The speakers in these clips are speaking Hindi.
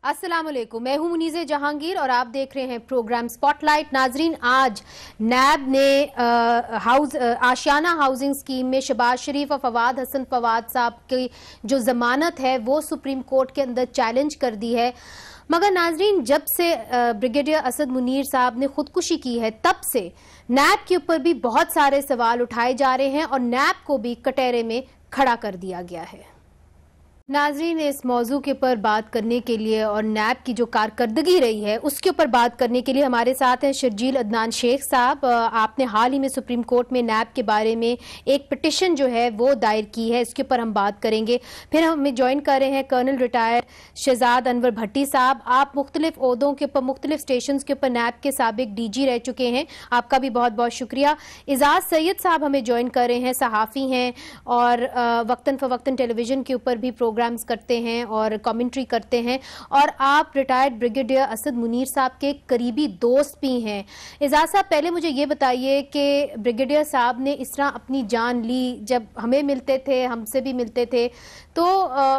अस्सलाम वालेकुम, मैं हूं मुनीज़े जहांगीर और आप देख रहे हैं प्रोग्राम स्पॉटलाइट। नाजरीन, आज नैब ने आशियाना हाउसिंग स्कीम में शहबाज शरीफ और फवाद हसन फवाद साहब की जो जमानत है वो सुप्रीम कोर्ट के अंदर चैलेंज कर दी है। मगर नाजरीन, जब से ब्रिगेडियर असद मुनीर साहब ने खुदकुशी की है तब से नैब के ऊपर भी बहुत सारे सवाल उठाए जा रहे हैं और नैब को भी कटहरे में खड़ा कर दिया गया है। नाजरीन, इस मौजू के ऊपर बात करने के लिए और नैब की जो कारकर्दगी रही है उसके ऊपर बात करने के लिए हमारे साथ हैं शर्जील अदनान शेख साहब। आपने हाल ही में सुप्रीम कोर्ट में नैब के बारे में एक पिटिशन जो है वो दायर की है, इसके ऊपर हम बात करेंगे। फिर हमें ज्वाइन कर रहे हैं कर्नल रिटायर्ड शहजाद अनवर भट्टी साहब। आप मुख्तलिफ ओहदों के ऊपर, मुख्तलिफ स्टेशन के ऊपर नैब के साबिक DG रह चुके हैं, आपका भी बहुत बहुत शुक्रिया। एजाज सैयद साहब हमें ज्वाइन कर रहे हैं, सहाफ़ी हैं और वक्तन फ़वक्तन टेलीविज़न के ऊपर भी प्रोग्राम्स करते हैं और कमेंट्री करते हैं, और आप रिटायर्ड ब्रिगेडियर असद मुनीर साहब के करीबी दोस्त भी हैं। एजाज साहब, पहले मुझे ये बताइए कि ब्रिगेडियर साहब ने इस तरह अपनी जान ली, जब हमें मिलते थे, हमसे भी मिलते थे, तो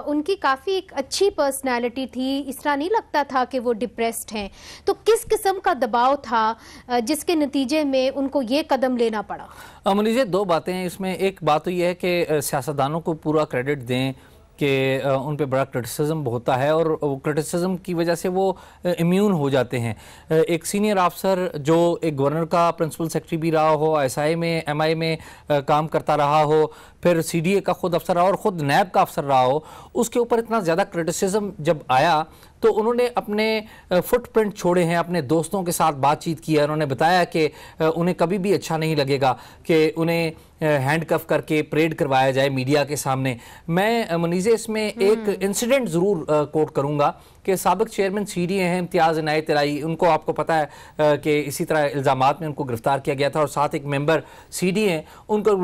उनकी काफ़ी एक अच्छी पर्सनैलिटी थी, इस तरह नहीं लगता था कि वो डिप्रेस्ड हैं। तो किस किस्म का दबाव था जिसके नतीजे में उनको ये कदम लेना पड़ा? मुनीज़े, दो बातें हैं इसमें। एक बात तो यह है कि सियासतदानों को पूरा क्रेडिट दें कि उन पे बड़ा क्रिटिसिज्म होता है और क्रिटिसिज्म की वजह से वो इम्यून हो जाते हैं। एक सीनियर अफसर जो एक गवर्नर का प्रिंसिपल सेक्रेटरी भी रहा हो, SI में MI में काम करता रहा हो, फिर CDA का खुद अफसर रहा और ख़ुद नैब का अफसर रहा हो, उसके ऊपर इतना ज़्यादा क्रिटिसिज्म जब आया तो उन्होंने अपने फुटप्रिंट छोड़े हैं, अपने दोस्तों के साथ बातचीत की है। उन्होंने बताया कि उन्हें कभी भी अच्छा नहीं लगेगा कि उन्हें हैंडकफ करके परेड करवाया जाए मीडिया के सामने। मैं मुनीज़े इसमें एक इंसिडेंट ज़रूर कोट करूँगा कि साबिक चेयरमैन CDA हैं इम्तियाज़ इनायत इलाही, उनको आपको पता है कि इसी तरह इल्ज़ामात में उनको गिरफ़्तार किया गया था और साथ एक मेंबर CDA हैं उनको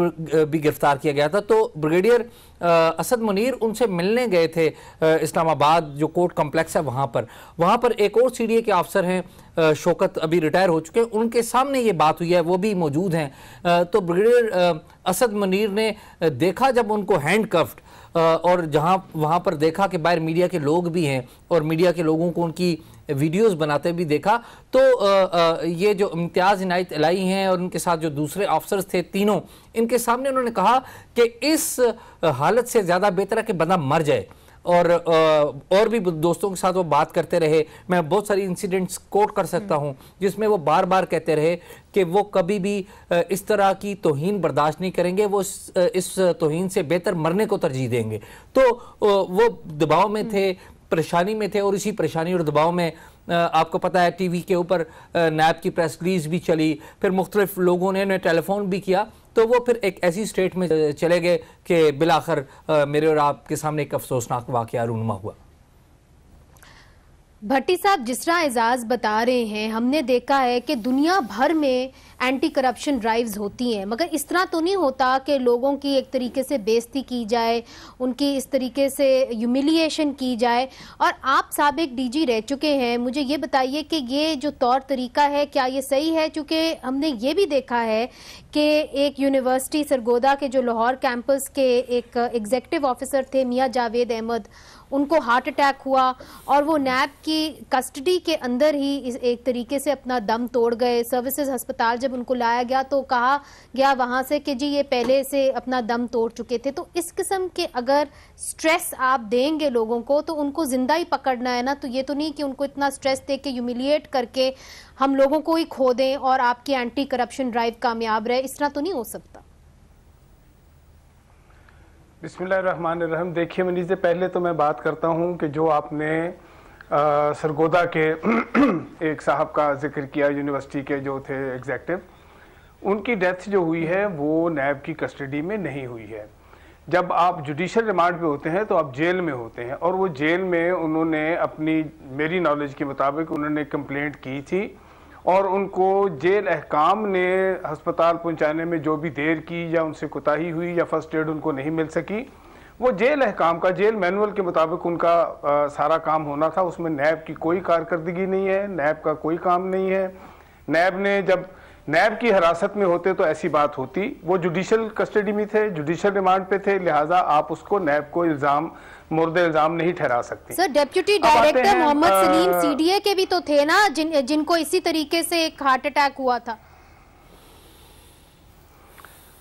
भी गिरफ़्तार किया गया था। तो ब्रिगेडियर असद मुनीर उनसे मिलने गए थे इस्लामाबाद, जो कोर्ट कम्प्लेक्स है वहाँ पर एक और CDA के अफसर हैं शौकत, अभी रिटायर हो चुके हैं, उनके सामने ये बात हुई है, वो भी मौजूद हैं। तो ब्रिगेडियर असद मुनीर ने देखा जब उनको हैंडकफ्ड, और जहां वहां पर देखा कि बाहर मीडिया के लोग भी हैं और मीडिया के लोगों को उनकी वीडियोस बनाते भी देखा, तो ये जो इम्तियाज़ इनायत इलाही हैं और उनके साथ जो दूसरे ऑफिसर्स थे तीनों, इनके सामने उन्होंने कहा कि इस हालत से ज़्यादा बेहतर है कि बंदा मर जाए। और भी दोस्तों के साथ वो बात करते रहे। मैं बहुत सारी इंसिडेंट्स कोट कर सकता हूँ जिसमें वो बार बार कहते रहे कि वो कभी भी इस तरह की तौहीन बर्दाश्त नहीं करेंगे, वो इस तौहीन से बेहतर मरने को तरजीह देंगे। तो वो दबाव में थे, परेशानी में थे, और इसी परेशानी और दबाव में आपको पता है TV के ऊपर नैब की प्रेस रिलीज भी चली, फिर मुख्तलिफ लोगों ने टेलीफोन भी किया, तो वो फिर एक ऐसी स्टेट में चले गए कि बिलाखिर मेरे और आपके सामने एक अफसोसनाक वाक़या रूनुमा हुआ। भट्टी साहब, जिस तरह एजाज बता रहे हैं, हमने देखा है कि दुनिया भर में एंटी करप्शन ड्राइव्स होती हैं, मगर इस तरह तो नहीं होता कि लोगों की एक तरीके से बेइज्जती की जाए, उनकी इस तरीके से ह्यूमिलिएशन की जाए। और आप साबिक DG रह चुके हैं, मुझे ये बताइए कि ये जो तौर तरीका है क्या ये सही है? क्योंकि हमने ये भी देखा है कि एक यूनिवर्सिटी सरगोदा के जो लाहौर कैंपस के एक एग्जीक्यूटिव ऑफिसर थे मियां जावेद अहमद, उनको हार्ट अटैक हुआ और वो नैब की कस्टडी के अंदर ही एक तरीके से अपना दम तोड़ गए। सर्विसेज अस्पताल जब उनको लाया गया तो कहा गया वहाँ से कि जी ये पहले से अपना दम तोड़ चुके थे। तो इस किस्म के अगर स्ट्रेस आप देंगे लोगों को तो उनको जिंदा ही पकड़ना है ना, तो ये तो नहीं कि उनको इतना स्ट्रेस दे के ह्यूमिलिएट करके हम लोगों को ही खो दें और आपकी एंटी करप्शन ड्राइव कामयाब रहे। इस तरह तो नहीं हो सकता। बिस्मिल्लाहिर्रहमानिर्रहीम। देखिए मुनीज़े, पहले तो मैं बात करता हूँ कि जो आपने सरगोदा के एक साहब का जिक्र किया, यूनिवर्सिटी के जो थे एग्जेक्टिव, उनकी डेथ जो हुई है वो नैब की कस्टडी में नहीं हुई है। जब आप जुडिशल रिमांड पे होते हैं तो आप जेल में होते हैं, और वो जेल में उन्होंने अपनी, मेरी नॉलेज के मुताबिक उन्होंने कंप्लेंट की थी और उनको जेल अहकाम ने हस्पताल पहुंचाने में जो भी देर की या उनसे कोताही हुई या फर्स्ट एड उनको नहीं मिल सकी, वो जेल अहकाम का, जेल मैनुअल के मुताबिक उनका सारा काम होना था। उसमें नैब की कोई कारकर्दगी नहीं है, नैब का कोई काम नहीं है। नैब ने जब नैब की हिरासत में होते तो ऐसी बात होती। वो जुडिशियल कस्टडी में थे, जुडिशियल रिमांड पे थे, लिहाजा आप उसको नैब को मुर्द इल्जाम नहीं ठहरा सकती। Sir, deputy director Mohammad Salim CDA के भी तो थे ना, जिनको इसी तरीके से एक हार्ट अटैक हुआ था।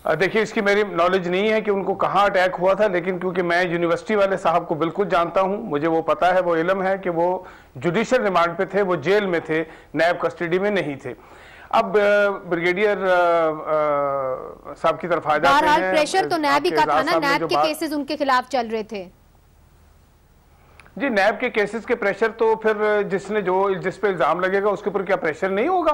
देखिए, इसकी मेरी नॉलेज नहीं है कि उनको कहाँ अटैक हुआ था, लेकिन क्योंकि मैं यूनिवर्सिटी वाले साहब को बिल्कुल जानता हूं, मुझे वो पता है, वो इल्म है कि वो जुडिशियल रिमांड पे थे, वो जेल में थे, नैब कस्टडी में नहीं थे। अब ब्रिगेडियर साहब की तरफ आ जाते हैं। प्रेशर तो नैब ही का था ना, नैब के केसेस उनके खिलाफ चल रहे थे। जी, नैब के केसेस के प्रेशर तो फिर जिस पे इल्जाम लगेगा उसके ऊपर क्या प्रेशर नहीं होगा?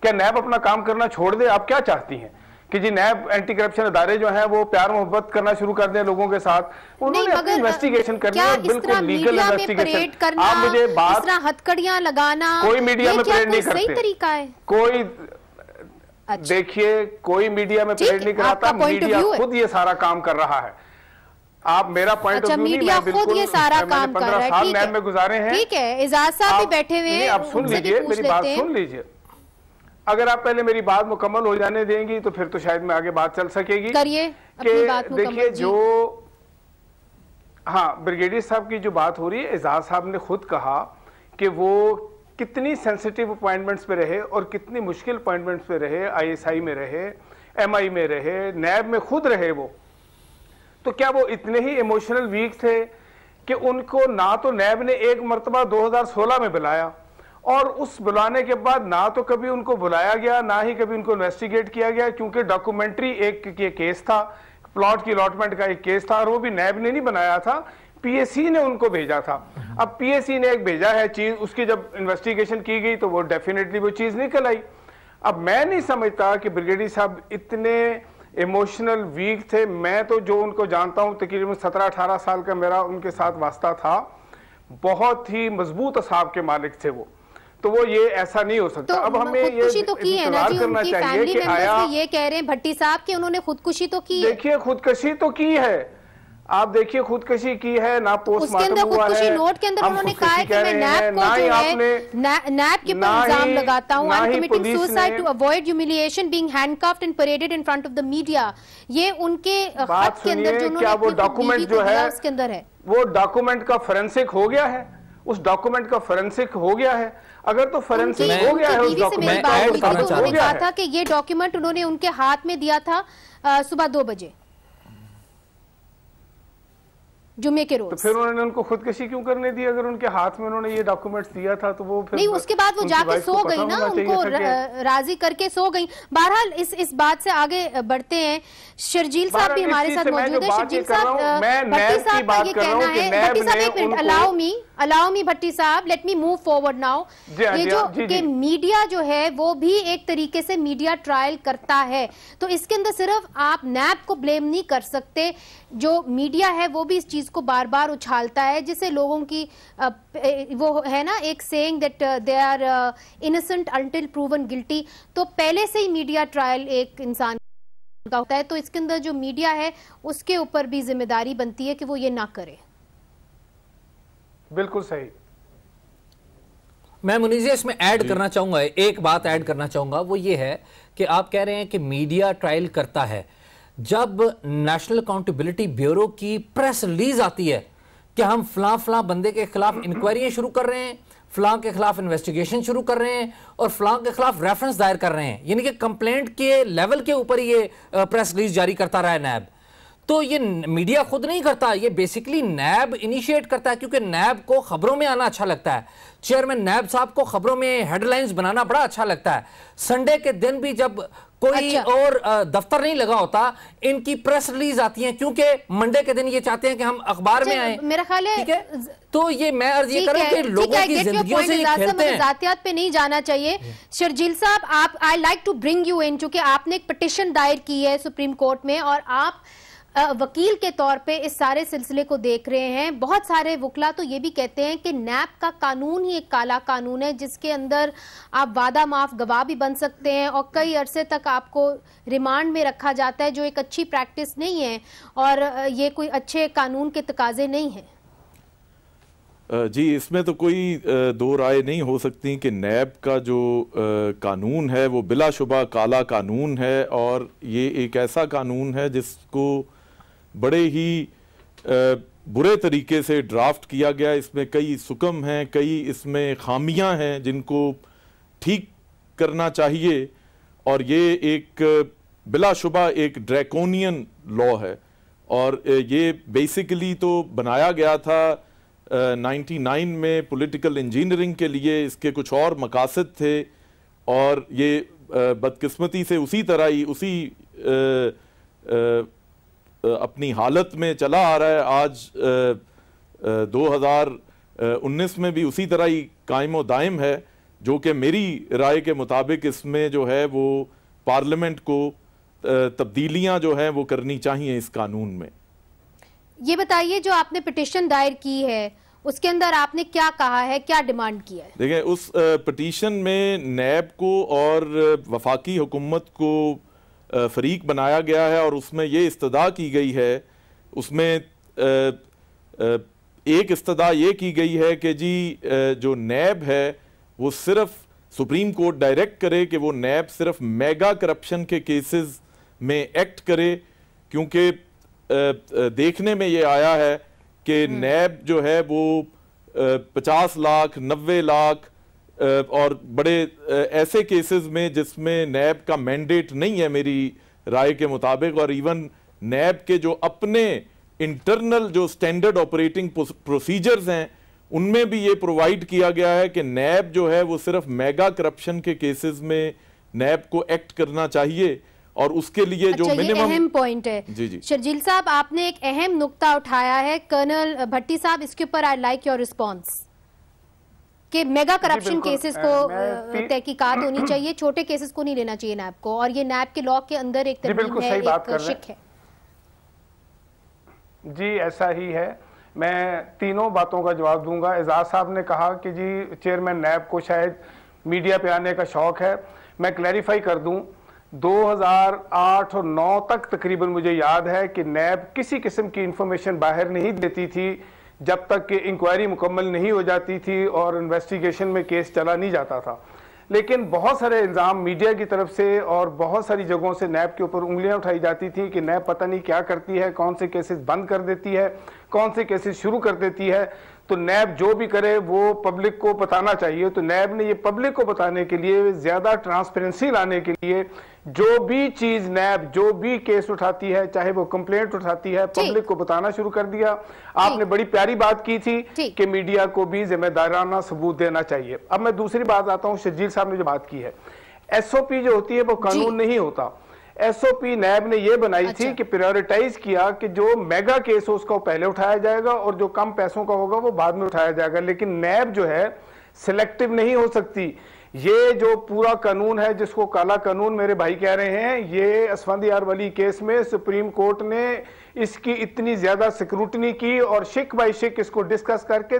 क्या नैब अपना काम करना छोड़ दे? आप क्या चाहती हैं कि जी नैब एंटी करप्शन अदारे जो हैं वो प्यार मोहब्बत करना शुरू कर दें लोगों के साथ? उन्होंने अपनी इन्वेस्टिगेशन करनी है, बिल्कुल लीगल इन्वेस्टिगेशन। आप मुझे बात, हथकड़ियां लगाना, कोई मीडिया में परेड नहीं करते, सही तरीका है? कोई देखिए, कोई मीडिया में परेड नहीं कराता, मीडिया खुद ये सारा काम कर रहा है। आप मेरा पॉइंट ऑफ व्यू नहीं, मीडिया खुद ये सारा काम कर रहा है। 15 साल नैब में गुजारे हैं। ठीक है, एजाज साहब भी बैठे हुए हैं, आप सुन लीजिए, मेरी बात सुन लीजिए। अगर आप पहले मेरी बात मुकम्मल हो जाने देंगी तो फिर तो शायद मैं आगे बात चल सकेगी। करिए अपनी बात मुकम्मल। देखिए, जो ब्रिगेडियर साहब की जो बात हो रही है, एजाज साहब ने खुद कहा कि वो कितनी सेंसिटिव अपॉइंटमेंट्स पे रहे और कितनी मुश्किल अपॉइंटमेंट्स पे रहे, ISI में रहे, MI में रहे, नैब में खुद रहे वो। तो क्या वो इतने ही इमोशनल वीक थे कि उनको ना तो नैब ने एक मरतबा 2016 में बुलाया, और उस बुलाने के बाद ना तो कभी उनको बुलाया गया, ना ही कभी उनको इन्वेस्टिगेट किया गया, क्योंकि डॉक्यूमेंट्री एक केस था, प्लॉट की अलॉटमेंट का एक केस था, और वो भी नैब ने नहीं बनाया था, PSC ने उनको भेजा था। अब PSC ने एक भेजा है चीज, उसकी जब इन्वेस्टिगेशन की गई तो वो डेफिनेटली वो चीज निकल आई। अब मैं नहीं समझता कि ब्रिगेडियर साहब इतने इमोशनल वीक थे। मैं तो जो उनको जानता हूं, तकरीबन 17-18 साल का मेरा उनके साथ वास्ता था, बहुत ही मजबूत असाब के मालिक थे वो। तो वो ये ऐसा नहीं हो सकता। तो अब हमें ये तो की है ना जी, करना चाहिए कि आया, ये कह रहे हैं भट्टी साहब कि उन्होंने खुदकुशी तो की है। देखिए, खुदकुशी तो की है, आप देखिए खुदकुशी की है ना, पोस्टमार्टम हुआ है। नोट के अंदर उन्होंने कहा है कि मैं नैब को जो है नैब के ऊपर इल्जाम लगाता हूं, I am committing suicide to avoid humiliation being handcuffed and paraded in front of the media. ये उनके खत के अंदर जो उन्होंने वो डॉक्यूमेंट जो है उसके अंदर है, वो डॉक्यूमेंट का फोरेंसिक हो गया है, उस डॉक्यूमेंट का फोरेंसिक हो गया है। अगर तो फोरेंसिक हो गया है उस डॉक्यूमेंट का, उन्होंने कहा था कि ये डॉक्यूमेंट उन्होंने उनके हाथ में दिया था सुबह 2 बजे जुम्मे के रोज। तो फिर उन्होंने उनको खुदकुशी क्यों करने दी? अगर उनके हाथ में उन्होंने ये डॉक्यूमेंट्स दिया था तो वो फिर नहीं, उसके बाद वो जाके सो गई ना, उनको राजी करके सो गई। बहरहाल इस बात से आगे बढ़ते हैं। शर्जील साहब भी हमारे साथ मौजूद है। शर्जील साहब, भट्टी साहब का ये कहना है, भट्टी साहब एक मिनट, अलाउ मी भट्टी साहब, let me move forward now. ये जो कि मीडिया जो है वो भी एक तरीके से मीडिया ट्रायल करता है, तो इसके अंदर सिर्फ आप नैब को ब्लेम नहीं कर सकते। जो मीडिया है वो भी इस चीज को बार बार उछालता है, जिससे लोगों की वो है ना एक saying that they are innocent until proven guilty. तो पहले से ही मीडिया ट्रायल एक इंसान का होता है, तो इसके अंदर जो मीडिया है उसके ऊपर भी जिम्मेदारी बनती है कि वो ये ना करे। बिल्कुल सही। मैं मुनीज़ इसमें ऐड करना चाहूंगा, एक बात ऐड करना चाहूंगा, वो ये है कि आप कह रहे हैं कि मीडिया ट्रायल करता है। जब नेशनल अकाउंटेबिलिटी ब्यूरो की प्रेस रिलीज आती है कि हम फलां बंदे के खिलाफ इंक्वायरियां शुरू कर रहे हैं, फलां के खिलाफ इन्वेस्टिगेशन शुरू कर रहे हैं और फलां के खिलाफ रेफरेंस दायर कर रहे हैं, यानी कि कंप्लेंट के लेवल के ऊपर ये प्रेस रिलीज जारी करता रहा है नैब, तो ये मीडिया खुद नहीं करता, ये बेसिकली नैब इनिशिएट करता है, क्योंकि नैब को खबरों में आना अच्छा लगता है। चेयरमैन नैब साहब को खबरों में हेडलाइंस बनाना बड़ा अच्छा लगता है। संडे के दिन भी जब कोई और दफ्तर नहीं लगा होता, इनकी प्रेस रिलीज आती है, क्योंकि मंडे के दिन ये चाहते हैं कि हम अखबार में आए। मेरा ख्याल है, ठीक है? तो ये मैं अर्ज ये करूं कि लोगों की जिंदगियों से ये खेलते हैं। जातियात पे नहीं जाना चाहिए। शर्जील साहब, आप, I like to bring you in, चूंकि आपने एक पिटिशन दायर की है सुप्रीम कोर्ट में और आप वकील के तौर पे इस सारे सिलसिले को देख रहे हैं। बहुत सारे वकला तो ये भी कहते हैं कि नैब का कानून ही एक काला कानून है, जिसके अंदर आप वादा माफ गवाह भी बन सकते हैं और कई अरसे तक आपको रिमांड में रखा जाता है, जो एक अच्छी प्रैक्टिस नहीं है और ये कोई अच्छे कानून के तकाजे नहीं है। जी, इसमें तो कोई दो राय नहीं हो सकती कि नैब का जो कानून है वो बिलाशुबा काला कानून है, और ये एक ऐसा कानून है जिसको बड़े ही बुरे तरीके से ड्राफ्ट किया गया। इसमें कई सुकम हैं, कई इसमें खामियां हैं जिनको ठीक करना चाहिए, और ये एक बिलाशुबा एक ड्रैकोनियन लॉ है। और ये बेसिकली तो बनाया गया था 99 में पॉलिटिकल इंजीनियरिंग के लिए, इसके कुछ और मकासद थे, और ये बदकिस्मती से उसी तरह ही उसी अपनी हालत में चला आ रहा है। आज 2019 में भी उसी तरह ही कायम व दायम है, जो कि मेरी राय के मुताबिक इसमें जो है वो पार्लियामेंट को तब्दीलियां जो हैं वो करनी चाहिए इस कानून में। ये बताइए, जो आपने पिटीशन दायर की है उसके अंदर आपने क्या कहा है, क्या डिमांड किया है? देखिए, उस पिटीशन में नैब को और वफाकी हुकूमत को फरीक बनाया गया है, और उसमें ये इस्तदा की गई है, उसमें एक इस्तदा ये की गई है कि जी जो नैब है वो सिर्फ सुप्रीम कोर्ट डायरेक्ट करे कि वो नैब सिर्फ मेगा करप्शन के केसेस में एक्ट करे, क्योंकि देखने में ये आया है कि नैब जो है वो 50 लाख 90 लाख और बड़े ऐसे केसेस में जिसमें नैब का मैंडेट नहीं है मेरी राय के मुताबिक, और इवन नैब के जो अपने इंटरनल जो स्टैंडर्ड ऑपरेटिंग प्रोसीजर्स हैं उनमें भी ये प्रोवाइड किया गया है कि नैब जो है वो सिर्फ मेगा करप्शन के केसेस में नैब को एक्ट करना चाहिए, और उसके लिए जो मिनिमम अहम पॉइंट है। जी जी शर्जील साहब, आपने एक अहम नुक्ता उठाया है, कर्नल भट्टी साहब, इसके ऊपर आई लाइक योर रिस्पॉन्स कि मेगा करप्शन केसेस को तहकीकात होनी चाहिए, छोटे केसेस को नहीं लेना चाहिए नैब को, और ये नैब के लॉ के अंदर एक तरमीम है, एक शिक है। जी ऐसा ही है। मैं तीनों बातों का जवाब दूंगा। एजाज साहब ने कहा कि जी चेयरमैन नैब को शायद मीडिया पे आने का शौक है। मैं क्लैरिफाई कर दूं, 2008 और 9 तक तकरीबन मुझे याद है कि नैब किसी किस्म की इंफॉर्मेशन बाहर नहीं देती थी जब तक कि इंक्वायरी मुकम्मल नहीं हो जाती थी और इन्वेस्टिगेशन में केस चला नहीं जाता था। लेकिन बहुत सारे इल्ज़ाम मीडिया की तरफ से और बहुत सारी जगहों से नैब के ऊपर उंगलियां उठाई जाती थी कि नैब पता नहीं क्या करती है, कौन से केसेस बंद कर देती है, कौन से केसेस शुरू कर देती है। तो नैब जो भी करे वो पब्लिक को बताना चाहिए। तो नैब ने ये पब्लिक को बताने के लिए, ज़्यादा ट्रांसपेरेंसी लाने के लिए, जो भी चीज नैब जो भी केस उठाती है, चाहे वो कंप्लेंट उठाती है, पब्लिक को बताना शुरू कर दिया। आपने बड़ी प्यारी बात की थी कि मीडिया को भी जिम्मेदाराना सबूत देना चाहिए। अब मैं दूसरी बात आता हूं, शर्जील साहब ने जो बात की है, एसओपी जो होती है वो कानून नहीं होता। एसओपी नैब ने ये बनाई थी कि प्रायोरिटाइज किया कि जो मेगा केस हो उसको पहले उठाया जाएगा और जो कम पैसों का होगा वो बाद में उठाया जाएगा। लेकिन नैब जो है सिलेक्टिव नहीं हो सकती। ये जो पूरा कानून है जिसको काला कानून मेरे भाई कह रहे हैं, ये असफंदियार वली केस में सुप्रीम कोर्ट ने इसकी इतनी ज्यादा स्क्रूटनी की और शिक बाई शिक इसको डिस्कस करके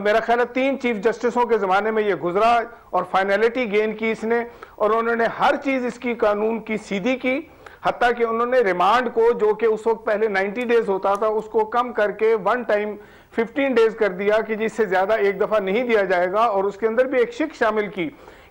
मेरा ख्याल है 3 चीफ जस्टिसों के जमाने में ये गुजरा और फाइनलिटी गेन की इसने, और उन्होंने हर चीज इसकी कानून की सीधी की। हत्ता कि उन्होंने रिमांड को, जो कि उस वक्त पहले 90 डेज होता था, उसको कम करके वन टाइम 15 डेज कर दिया कि जिससे ज्यादा एक दफा नहीं दिया जाएगा। और उसके अंदर भी एक शिक शामिल की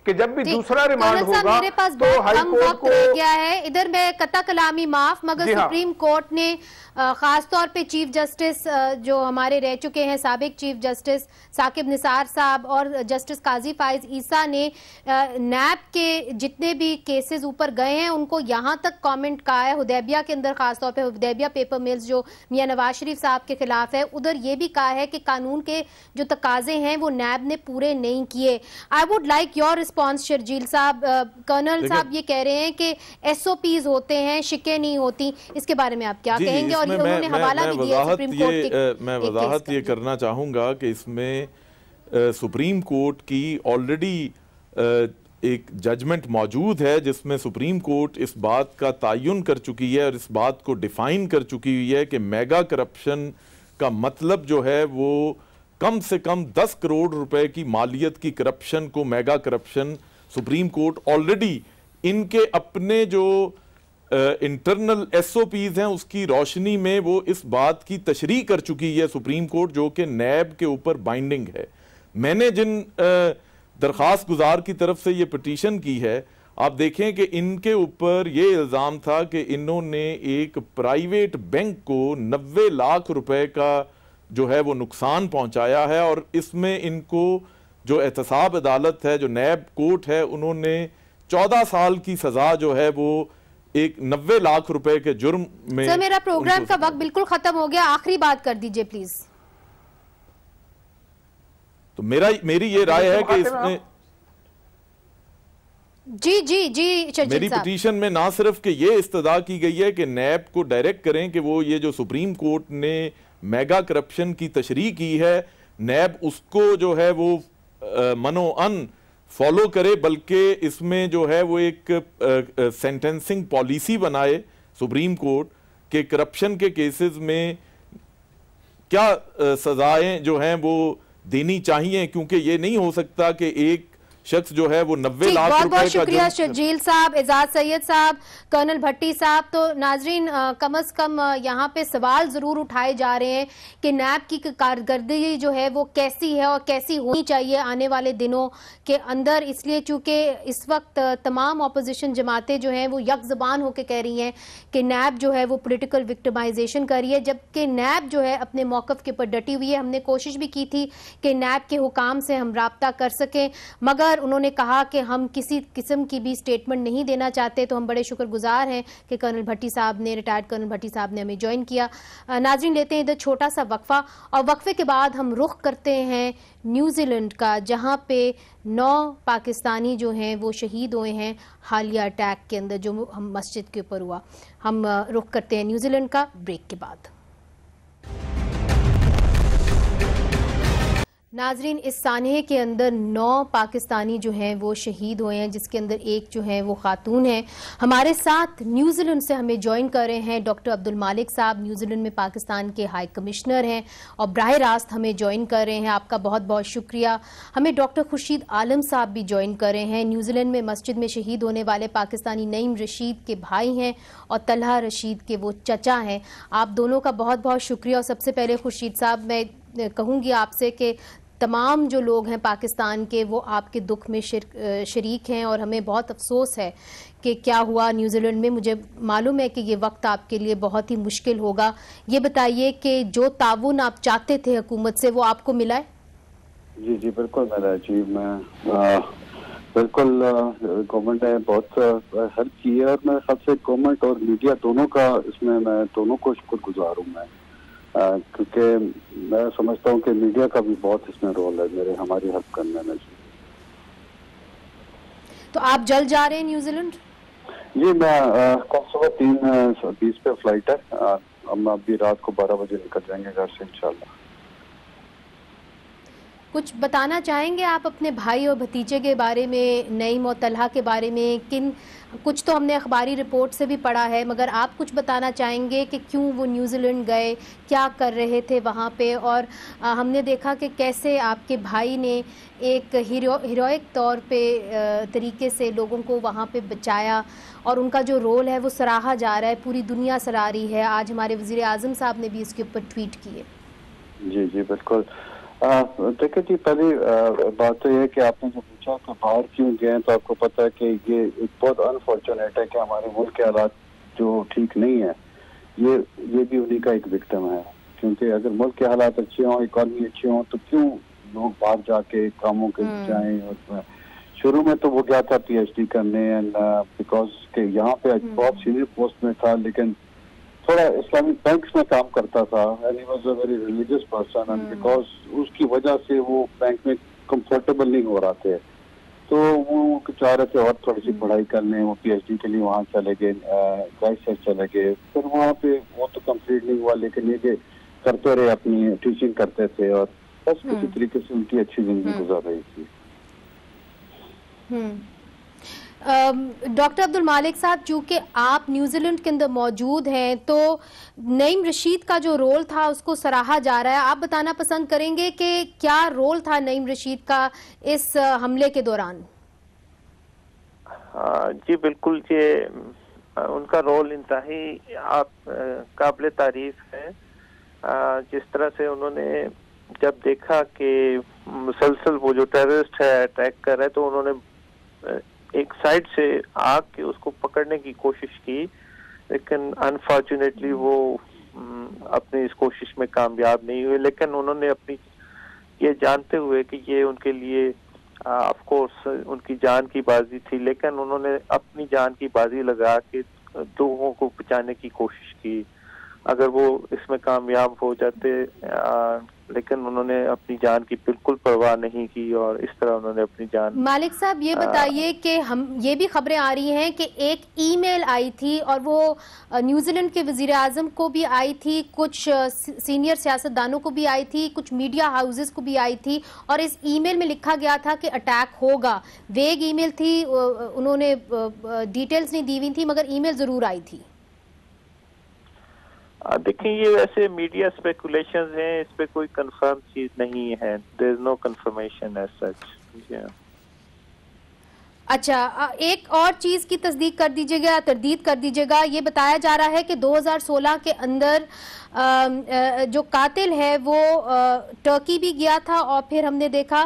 कि जब भी दूसरा रिमांड होगा मेरे पास तो हाई कोर्ट को रह गया है। इधर मैं कता कलामी माफ, मगर सुप्रीम कोर्ट ने खास तौर पे चीफ जस्टिस जो हमारे रह चुके हैं, साबिक चीफ जस्टिस साकिब निसार साहब और जस्टिस काजी फाइज ईसा ने नैब के जितने भी केसेस ऊपर गए हैं उनको यहां तक कमेंट कहा है। हुदैबिया के अंदर खासतौर पे हुदैबिया पेपर मिल्स जो मियां नवाज शरीफ साहब के खिलाफ है, उधर ये भी कहा है कि कानून के जो तकाजे हैं वो नैब ने पूरे नहीं किए। I would like your response Sharjeel साहब। कर्नल साहब ये कह रहे हैं कि एसओपीज होते हैं, शिकें नहीं होती, इसके बारे में आप क्या कहेंगे? और उन्होंने हवाला भी दिया सुप्रीम कोर्ट के। मैं वजाहत ये करना चाहूंगा कि इसमें सुप्रीम कोर्ट की ऑलरेडी एक जजमेंट मौजूद है जिसमें सुप्रीम कोर्ट इस बात का तयन कर चुकी है और इस बात को डिफाइन कर चुकी हुई है कि मेगा करप्शन का मतलब जो है वो कम से कम 10 करोड़ रुपए की मालियत की करप्शन को mega corruption supreme court already इनके अपने जो इंटरनल SOPs हैं उसकी रोशनी में वो इस बात की तशरीह कर चुकी है सुप्रीम कोर्ट, जो कि नैब के ऊपर बाइंडिंग है। मैंने जिन दरख्वास्त गुजार की तरफ से ये पिटीशन की है, आप देखें कि इनके ऊपर ये इल्ज़ाम था कि इन्होंने एक प्राइवेट बैंक को 90 लाख रुपए का जो है वो नुकसान पहुंचाया है, और इसमें इनको जो एहतसाब अदालत है, जो नैब कोर्ट है, उन्होंने 14 साल की सजा जो है वो एक 90 लाख रुपए के जुर्म में। सर, मेरा प्रोग्राम का वक्त बिल्कुल खत्म हो गया, आखिरी बात कर दीजिए प्लीज। तो मेरी ये राय है कि इसमें जी जी जी मेरी पिटीशन में ना सिर्फ कि ये इस्तदा की गई है कि नैब को डायरेक्ट करें कि वो ये जो सुप्रीम कोर्ट ने मेगा करप्शन की तशरीह की है, नैब उसको जो है वो मनो अन फॉलो करे, बल्कि इसमें जो है वो एक सेंटेंसिंग पॉलिसी बनाए सुप्रीम कोर्ट के करप्शन के केसेस में क्या सजाएं जो हैं वो देनी चाहिए, क्योंकि ये नहीं हो सकता कि एक शख्स जो है वो 90 लाख रुपए का। बहुत शुक्रिया शर्जील साहब, एजाज सैयद साहब, कर्नल भट्टी साहब। तो नाजरीन, कम अज कम यहाँ पे सवाल जरूर उठाए जा रहे हैं कि नैब की कारकर्दगी जो है वो कैसी है और कैसी होनी चाहिए आने वाले दिनों के अंदर, इसलिए चूंकि इस वक्त तमाम ऑपोजिशन जमातें जो हैं वो यक ज़बान होकर कह रही हैं कि नैब जो है वो पोलिटिकल विक्टिमाइजेशन कर रही है, जबकि नैब जो है अपने मौक़िफ़ के ऊपर डटी हुई है। हमने कोशिश भी की थी कि नैब के हुकाम से हम राब्ता कर सकें, मगर उन्होंने कहा कि हम किसी किस्म की भी स्टेटमेंट नहीं देना चाहते। तो हम बड़े शुक्रगुजार हैं कि कर्नल भट्टी साहब ने, रिटायर्ड कर्नल भट्टी साहब ने हमें ज्वाइन किया। नाज़रीन, लेते हैं इधर छोटा सा वक्फा, और वक्फे के बाद हम रुख करते हैं न्यूजीलैंड का, जहां पे 9 पाकिस्तानी जो हैं वो शहीद हुए हैं हालिया अटैक के अंदर जो हम मस्जिद के ऊपर हुआ। हम रुख करते हैं न्यूजीलैंड का, ब्रेक के बाद। नाजरीन, इस सानहे के अंदर 9 पाकिस्तानी जो हैं वो शहीद हुए हैं, जिसके अंदर एक जो है वो खातून है। हमारे साथ न्यूजीलैंड से हमें ज्वाइन कर रहे हैं डॉक्टर अब्दुल मालिक साहब, न्यूजीलैंड में पाकिस्तान के हाई कमिश्नर हैं और बराह रास्त हमें ज्वाइन कर रहे हैं। आपका बहुत बहुत शुक्रिया। हमें डॉक्टर खुर्शीद आलम साहब भी ज्वाइन कर रहे हैं, न्यूजीलैंड में मस्जिद में शहीद होने वाले पाकिस्तानी नईम रशीद के भाई हैं और तलहा रशीद के वो चचा हैं। आप दोनों का बहुत बहुत शुक्रिया। और सबसे पहले खुर्शीद साहब, मैं कहूँगी आपसे कि तमाम जो लोग हैं पाकिस्तान के वो आपके दुख में शरीक हैं, और हमें बहुत अफसोस है कि क्या हुआ न्यूजीलैंड में। मुझे मालूम है कि ये वक्त आपके लिए बहुत ही मुश्किल होगा। ये बताइए कि जो ताउन आप चाहते थे हुकूमत से, वो आपको मिला है? जी जी बिल्कुल मिला जी। मैं बिल्कुल गवर्नमेंट ने बहुत हेल्प की है, और मेरे ख्याल से गवर्नमेंट और मीडिया दोनों का इसमें मैं दोनों को शुक्रगुजार हूँ मैं, क्योंकि मैं समझता हूँ कि मीडिया का भी बहुत इसमें रोल है हमारी हेल्प करने में। तो आप जल्द जा रहे हैं न्यूजीलैंड? जी, मैं कल सुबह 3:20 पे फ्लाइट है। हम अभी रात को 12 बजे निकल जाएंगे घर से इंशाल्लाह। कुछ बताना चाहेंगे आप अपने भाई और भतीजे के बारे में, नईम और तलहा के बारे में? कुछ तो हमने अखबारी रिपोर्ट से भी पढ़ा है, मगर आप कुछ बताना चाहेंगे कि क्यों वो न्यूजीलैंड गए, क्या कर रहे थे वहाँ पे? और हमने देखा कि कैसे आपके भाई ने एक हीरोइक तौर पे तरीके से लोगों को वहाँ पे बचाया, और उनका जो रोल है वो सराहा जा रहा है, पूरी दुनिया सराह रही है। आज हमारे वज़ीर आज़म साहब ने भी इसके ऊपर ट्वीट किए। जी जी बिल्कुल। देखिए जी, पहली बात तो ये है कि आपने जो पूछा कि बाहर क्यों गए, तो आपको पता है कि ये एक बहुत अनफॉर्चुनेट है कि हमारे मुल्क के हालात जो ठीक नहीं है, ये भी उन्हीं का एक विक्टिम है। क्योंकि अगर मुल्क के हालात अच्छे हों, इकॉनमी अच्छी हो, तो क्यों लोग बाहर जाके कामों के जाएं। और शुरू में तो वो गया था PhD करने, एंड बिकॉज के यहाँ पे बहुत सीनियर पोस्ट में था, लेकिन थोड़ा इस्लामिक बैंक्स में काम करता था, and he was a very religious person, and because उसकी वजह से वो बैंक में कंफर्टेबल नहीं हो रहा थे, तो वो चाह रहे थे और थोड़ी सी पढ़ाई कर लें। वो PhD के लिए वहाँ चले गए, क्राइस्ट चले गए। फिर वहाँ पे वो तो कंप्लीट नहीं हुआ, लेकिन ये करते रहे, अपनी टीचिंग करते थे, और बस किसी तरीके से उनकी अच्छी जिंदगी गुजार रही थी। डॉक्टर अब्दुल मालिक साहब, चूंकि आप न्यूजीलैंड के अंदर मौजूद हैं, तो नईम रशीद का जो रोल था उसको सराहा जा रहा है। आप बताना पसंद करेंगे कि क्या रोल था नईम रशीद का इस हमले के दौरान? जी बिल्कुल, ये उनका रोल इंतहाई काबिल तारीफ है। जिस तरह से उन्होंने जब देखा कि मुसलसल वो जो टेररिस्ट है अटैक कर रहा है, तो उन्होंने एक साइड से आके उसको पकड़ने की कोशिश की, लेकिन अनफॉर्चुनेटली वो अपनी इस कोशिश में कामयाब नहीं हुए। लेकिन उन्होंने अपनी ये जानते हुए कि ये उनके लिए ऑफ कोर्स उनकी जान की बाजी थी, लेकिन उन्होंने अपनी जान की बाजी लगा के लोगों को बचाने की कोशिश की। अगर वो इसमें कामयाब हो जाते, लेकिन उन्होंने अपनी जान की बिल्कुल परवाह नहीं की और इस तरह उन्होंने अपनी जान। मालिक साहब ये बताइए कि हम ये भी खबरें आ रही हैं कि एक ईमेल आई थी और वो न्यूजीलैंड के वजीर आजम को भी आई थी, कुछ सीनियर सियासतदानों को भी आई थी, कुछ मीडिया हाउसेस को भी आई थी, और इस ईमेल में लिखा गया था कि अटैक होगा। वेग ईमेल थी, उन्होंने डिटेल्स नहीं दी हुई थी, मगर ईमेल जरूर आई थी। देखिए, ये वैसे मीडिया स्पेकुलेशंस हैं, इस पे कोई कंफर्म चीज नहीं है। There is no confirmation as such. अच्छा, एक और चीज की तरदीद कर दीजिएगा। ये बताया जा रहा है कि 2016 के अंदर जो कातिल है वो टर्की भी गया था, और फिर हमने देखा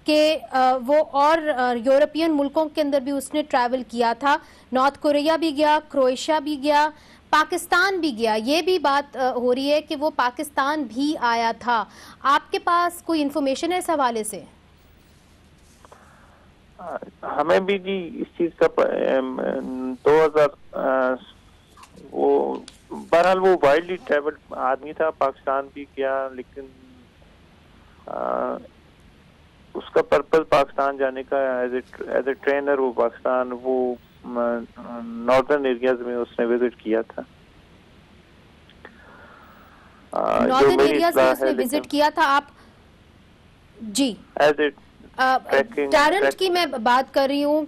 कि वो और यूरोपियन मुल्कों के अंदर भी उसने ट्रैवल किया था। नॉर्थ कोरिया भी गया, क्रोएशिया भी गया, पाकिस्तान भी गया। ये भी बात हो रही है कि वो पाकिस्तान भी आया था। आपके पास कोई इन्फॉर्मेशन है इस हवाले से? हमें भी जी इस चीज का 2000 वो बहरहाल वो वाइल्डली ट्रैवल आदमी था, पाकिस्तान भी गया, लेकिन उसका पर्पस पाकिस्तान जाने का एज ए ट्रेनर वो पाकिस्तान वो नॉर्दर्न एरियाज में उसने विजिट किया था। नॉर्दर्न एरियाज में उसने विजिट किया था। आप जी एज ए टैरेंट की मैं बात कर रही हूँ।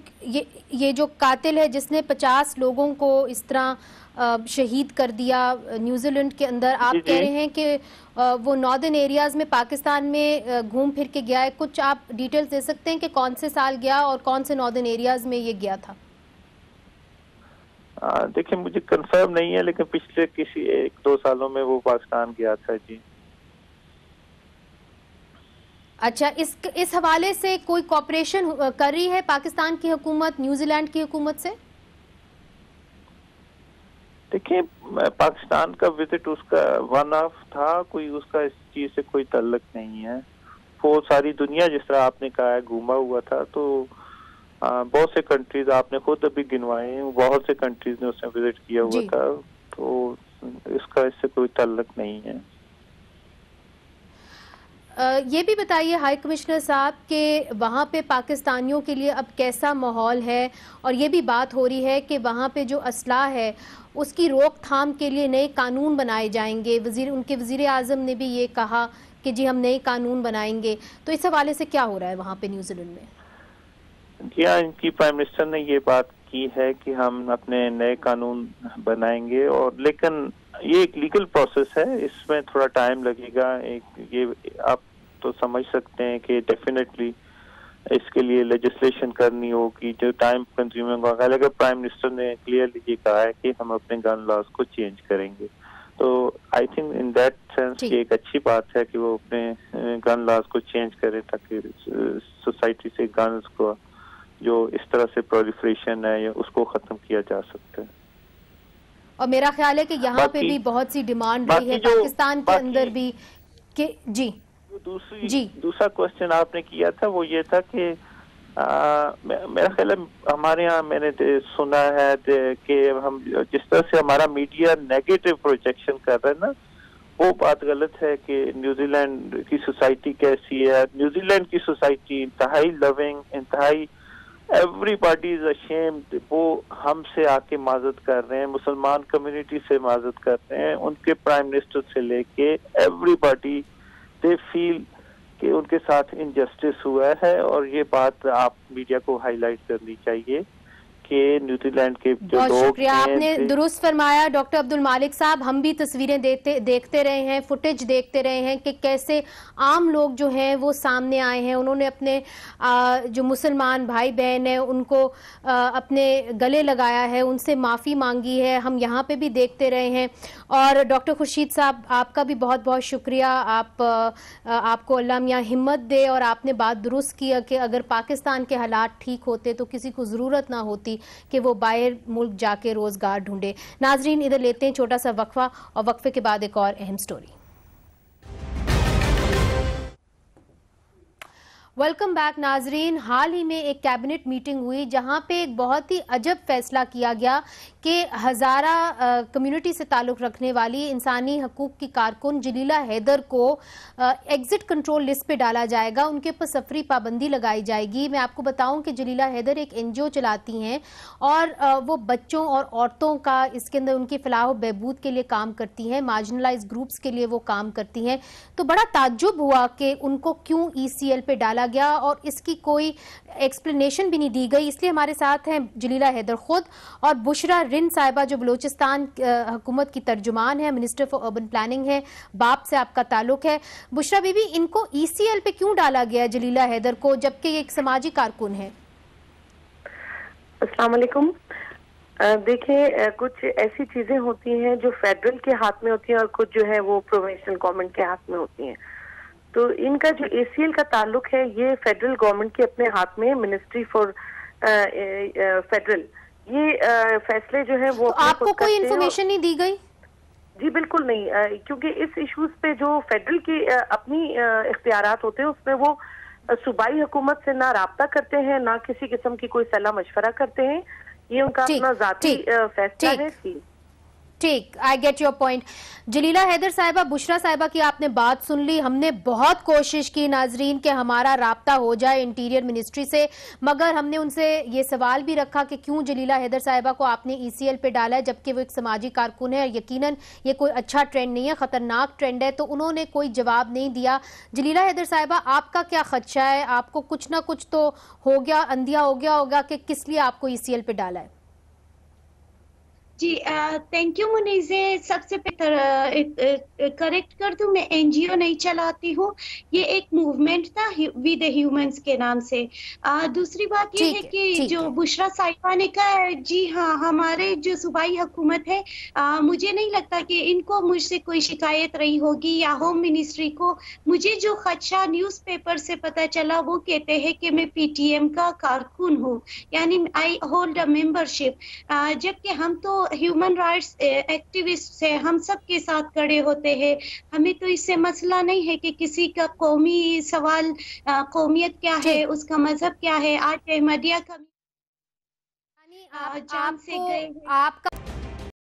ये जो कातिल है जिसने 50 लोगों को इस तरह शहीद कर दिया न्यूजीलैंड के अंदर, आप कह रहे हैं कि वो नॉर्दर्न एरियाज में पाकिस्तान में घूम फिर के गया है। कुछ आप डिटेल्स दे सकते हैं कि कौन से साल गया और कौन से नॉर्दर्न एरियाज में ये गया था? देखिए, मुझे कंफर्म नहीं है, लेकिन पिछले किसी 1-2 सालों में वो पाकिस्तान गया था जी। अच्छा, इस हवाले से कोई कॉपरेशन कर रही है पाकिस्तान की हुकूमत न्यूजीलैंड की हुकूमत से? देखिए, पाकिस्तान का विजिट उसका वन ऑफ था, कोई उसका इस चीज से कोई ताल्लुक नहीं है। वो सारी दुनिया जिस तरह आपने कहा है घूमा हुआ था, तो बहुत से कंट्रीज आपने खुद अभी गिनवाए हैं, बहुत से कंट्रीज ने उसने विजिट किया हुआ था, तो इसका इससे कोई ताल्लुक नहीं है। ये भी बताइए हाई कमिश्नर साहब कि वहाँ पे पाकिस्तानियों के लिए अब कैसा माहौल है, और ये भी बात हो रही है कि वहाँ पे जो असलाह है उसकी रोकथाम के लिए नए कानून बनाए जाएंगे। उनके वज़ीर आज़म ने भी ये कहा कि जी हम नए कानून बनाएंगे। तो इस हवाले से क्या हो रहा है वहाँ पे न्यूजीलैंड में? जी हाँ, इनकी प्राइम मिनिस्टर ने ये बात की है कि हम अपने नए कानून बनाएंगे, और लेकिन ये एक लीगल प्रोसेस है, इसमें थोड़ा टाइम लगेगा। ये आप तो समझ सकते हैं कि डेफिनेटली इसके लिए लेजिस्लेशन करनी होगी, जो टाइम कंज्यूमिंग होगा। लेकिन प्राइम मिनिस्टर ने क्लियरली ये कहा है कि हम अपने गन लॉज को चेंज करेंगे, तो I think in that sense ये एक अच्छी बात है कि वो अपने गन लॉज को चेंज करें, ताकि सोसाइटी से गन्स को जो इस तरह से प्रोलिफरेशन है उसको खत्म किया जा सकता है। और मेरा ख्याल है कि यहाँ पे भी बहुत सी डिमांड रही है पाकिस्तान के अंदर भी कि जी। दूसरा क्वेश्चन आपने किया था वो ये था कि मेरा ख्याल है हमारे यहाँ मैंने सुना है कि हम जिस तरह से हमारा मीडिया नेगेटिव प्रोजेक्शन कर रहा है ना, वो बात गलत है कि न्यूजीलैंड की सोसाइटी कैसी है। न्यूजीलैंड की सोसाइटी इंतहाई लविंग, इंतहाई एवरीबॉडी इज अशेम्ड। वो हमसे आके माजत कर रहे हैं, मुसलमान कम्युनिटी से माजत कर रहे हैं, उनके प्राइम मिनिस्टर से लेके एवरीबॉडी दे फील कि उनके साथ इनजस्टिस हुआ है। और ये बात आप मीडिया को हाईलाइट करनी चाहिए के न्यूजीलैंड के जो बहुत लोग शुक्रिया, आपने थे। दुरुस्त फरमाया डॉक्टर अब्दुल मालिक साहब। हम भी तस्वीरें देखते रहे हैं, फुटेज देखते रहे हैं कि कैसे आम लोग जो हैं वो सामने आए हैं। उन्होंने अपने जो मुसलमान भाई बहन हैं उनको अपने गले लगाया है, उनसे माफ़ी मांगी है। हम यहाँ पे भी देखते रहे हैं। और डॉक्टर खुर्शीद साहब, आपका भी बहुत बहुत शुक्रिया। आपको अल्लाह मियां हिम्मत दे, और आपने बात दुरुस्त किया कि अगर पाकिस्तान के हालात ठीक होते तो किसी को ज़रूरत ना होती कि वो बाहर मुल्क जाके रोज़गार ढूंढे। नाजरीन, इधर लेते हैं छोटा सा वक्फा, और वक्फे के बाद एक और अहम स्टोरी। वेलकम बैक नाजरीन। हाल ही में एक कैबिनेट मीटिंग हुई जहां पे एक बहुत ही अजब फैसला किया गया कि हज़ारा कम्युनिटी से ताल्लुक़ रखने वाली इंसानी हकूक़ की कारकुन जलीला हैदर को एग्जिट कंट्रोल लिस्ट पे डाला जाएगा, उनके ऊपर सफरी पाबंदी लगाई जाएगी। मैं आपको बताऊं कि जलीला हैदर एक NGO चलाती हैं और वो बच्चों और औरतों का इसके अंदर उनकी फलाह व बहबूद के लिए काम करती हैं, मार्जिनलाइज ग्रुप्स के लिए वो काम करती हैं। तो बड़ा ताज्जुब हुआ कि उनको क्यों ECL पे डाला गया और इसकी कोई एक्सप्लेनेशन भी नहीं दी गई। इसलिए हमारे साथ हैं जलीला हैदर खुद और बुशरा रिन साहिबा जो बलूचिस्तान हुकूमत की तर्जुमान है, मिनिस्टर फॉर अर्बन प्लानिंग है, बाप से आपका ताल्लुक है। बुशरा बीबी, इनको ECL पे क्यों डाला गया जलीला हैदर को, जबकि ये एक समाजी कारकुन है? अस्सलाम वालेकुम। देखिए, कुछ ऐसी चीजें होती हैं जो फेडरल के हाथ में होती हैं और कुछ जो है वो प्रोविंशियल गवर्नमेंट के हाथ में होती हैं। तो इनका जो ACL का ताल्लुक है ये फेडरल गवर्नमेंट के अपने हाथ में, मिनिस्ट्री फॉर फेडरल, ये फैसले जो है वो तो आपको कोई इन्फॉर्मेशन नहीं दी गई? जी बिल्कुल नहीं, क्योंकि इस इश्यूज पे जो फेडरल की अपनी इख्तियारात होते हैं उसमें वो सूबाई हुकूमत से ना राब्ता करते हैं, ना किसी किस्म की कोई सलाह मशवरा करते हैं। ये उनका अपना जाती फैसला है। ठीक, I get your point. Jalila Haider sahiba, Bushra साहिबा की आपने बात सुन ली। हमने बहुत कोशिश की नाजरीन कि हमारा राब्ता हो जाए इंटीरियर मिनिस्ट्री से, मगर हमने उनसे ये सवाल भी रखा कि क्यों जलीला हैदर साहिबा को आपने ECL पे डाला है जबकि वो एक समाजी कारकुन है और यकीनन ये कोई अच्छा ट्रेंड नहीं है, खतरनाक ट्रेंड है। तो उन्होंने कोई जवाब नहीं दिया। जलीला हैदर साहिबा, आपका क्या खदशा है? आपको कुछ ना कुछ तो हो गया, अंधिया हो गया होगा कि किस लिए आपको ECL पे डाला है? जी थैंक यू मुनीज़े। सबसे करेक्ट कर दूं, मैं NGO नहीं चलाती हूँ, ये एक मूवमेंट था वी द ह्यूमंस के नाम से। दूसरी बात ये है कि जो बुशरा साहिबा ने कहा, जी हाँ, हमारे जो सूबाई हुकूमत है, मुझे नहीं लगता कि इनको मुझसे कोई शिकायत रही होगी या होम मिनिस्ट्री को। मुझे जो खदशा न्यूज़पेपर से पता चला वो कहते हैं कि मैं PTM का कारकुन हूँ, यानी आई होल्ड अ मेंबरशिप, जबकि हम तो ह्यूमन राइट्स एक्टिविस्ट है, हम सब के साथ खड़े होते हैं। हमें तो इससे मसला नहीं है कि किसी का कौमी सवाल, कौमियत क्या है, उसका मजहब क्या है। आज अहमदिया का जान से गए, आपका